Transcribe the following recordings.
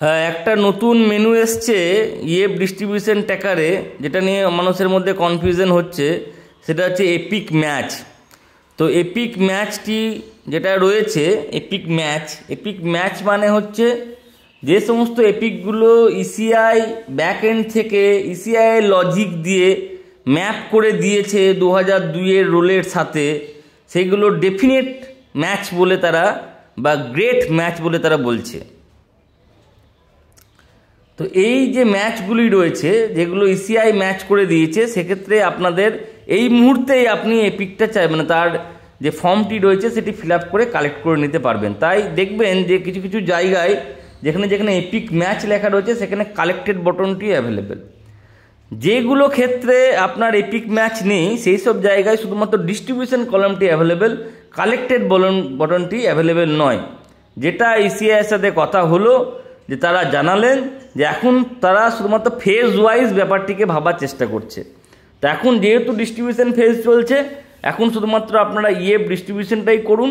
হ্যাঁ, একটা নতুন মেনু এসছে ইয়েব ডিস্ট্রিবিউশন ট্র্যাকারে, যেটা নিয়ে মানুষের মধ্যে কনফিউশন হচ্ছে। সেটা হচ্ছে এপিক ম্যাচ। তো এপিক ম্যাচটি যেটা রয়েছে, এপিক ম্যাচ মানে হচ্ছে যে সমস্ত এপিকগুলো ইসিআই ব্যাক এন্ড থেকে ইসিআই লজিক দিয়ে ম্যাপ করে দিয়েছে 2002-এর রোলের সাথে, সেইগুলো ডেফিনেট ম্যাচ বলে তারা, বা গ্রেট ম্যাচ বলে তারা বলছে। তো এই যে ম্যাচগুলি রয়েছে, যেগুলো ইসিআই ম্যাচ করে দিয়েছে, সেক্ষেত্রে আপনাদের এই মুহূর্তেই আপনি এপিকটা মানে তার যে ফর্মটি রয়েছে সেটি ফিল আপ করে কালেক্ট করে নিতে পারবেন। তাই দেখবেন যে কিছু কিছু জায়গায় যেখানে যেখানে এপিক ম্যাচ লেখা রয়েছে সেখানে কালেক্টেড বটনটি অ্যাভেলেবেল। যেগুলো ক্ষেত্রে আপনার এপিক ম্যাচ নেই সেই সব জায়গায় শুধুমাত্র ডিস্ট্রিবিউশন কলামটি অ্যাভেলেবেল, কালেক্টেড বটনটি অ্যাভেলেবেল নয়। যেটা ইসিআইয়ের সাথে কথা হলো, যে তারা জানালেন যে এখন তারা শুধুমাত্র ফেজ ওয়াইজ ব্যাপারটিকে ভাবার চেষ্টা করছে। তো এখন যেহেতু ডিস্ট্রিবিউশন ফেজ চলছে, এখন শুধুমাত্র আপনারা ইয়েব ডিস্ট্রিবিউশনটাই করুন।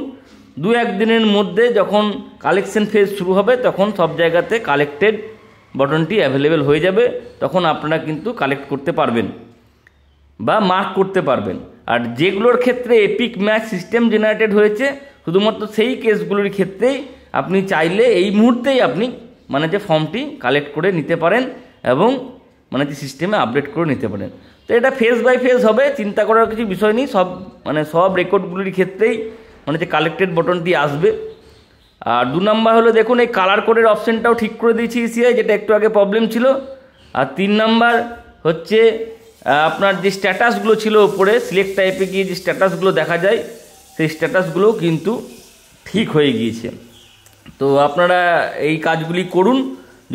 2-1 দিনের মধ্যে যখন কালেকশন ফেজ শুরু হবে তখন সব জায়গাতে কালেক্টেড বটনটি অ্যাভেলেবেল হয়ে যাবে। তখন আপনারা কিন্তু কালেক্ট করতে পারবেন বা মার্ক করতে পারবেন। আর যেগুলোর ক্ষেত্রে এপিক ম্যাচ সিস্টেম জেনারেটেড হয়েছে, শুধুমাত্র সেই কেসগুলোর ক্ষেত্রেই আপনি চাইলে এই মুহূর্তেই আপনি মানে যে ফর্মটি কালেক্ট করে নিতে পারেন এবং মানে যে সিস্টেমে আপডেট করে নিতে পারেন। তো এটা ফেজ বাই ফেজ হবে, চিন্তা করার কিছু বিষয় নেই। সব রেকর্ডগুলির ক্ষেত্রেই মানে যে কালেক্টেড বটনটি আসবে। আর 2 নাম্বার হলো, দেখুন এই কালার কোডের অপশানটাও ঠিক করে দিয়েছি ইসিআই, যেটা একটু আগে প্রবলেম ছিল। আর 3 নাম্বার হচ্ছে আপনার যে স্ট্যাটাসগুলো ছিল উপরে সিলেক্ট টাইপে গিয়ে যে স্ট্যাটাসগুলো দেখা যায়, সেই স্ট্যাটাসগুলোও কিন্তু ঠিক হয়ে গিয়েছে। তো আপনারা এই কাজগুলি করুন।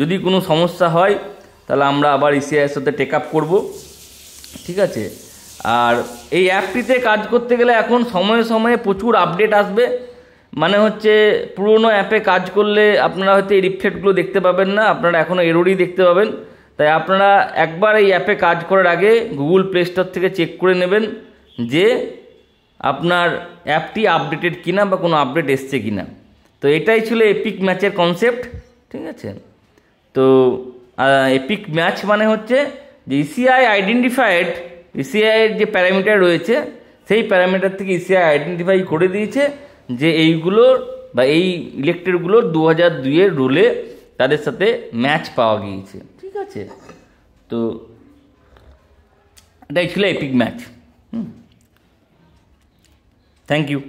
যদি কোনো সমস্যা হয় তাহলে আমরা আবার ইসিআইয়ের সাথে টেক আপ করবো, ঠিক আছে? আর এই অ্যাপটিতে কাজ করতে গেলে এখন সময়ে সময়ে প্রচুর আপডেট আসবে। মানে হচ্ছে পুরনো অ্যাপে কাজ করলে আপনারা হয়তো এই রিফ্লেক্টগুলো দেখতে পাবেন না, আপনারা এখনও এররই দেখতে পাবেন। তাই আপনারা একবার এই অ্যাপে কাজ করার আগে গুগল প্লে স্টোর থেকে চেক করে নেবেন যে আপনার অ্যাপটি আপডেটেড কিনা বা কোনো আপডেট এসছে কিনা। তো এটাই ছিল এপিক ম্যাচের কনসেপ্ট, ঠিক আছে? তো এপিক ম্যাচ মানে হচ্ছে যে ইসিআই ইসিআইয়ের যে প্যারামিটার রয়েছে সেই প্যারামিটার থেকে ইসিআই আইডেন্টিফাই করে দিয়েছে যে এইগুলোর বা এই ইলেক্ট্রেটগুলোর 2002-এর রুলে তাদের সাথে ম্যাচ পাওয়া গিয়েছে, ঠিক আছে? তো এটাই ছিল এপিক ম্যাচ। Thank you.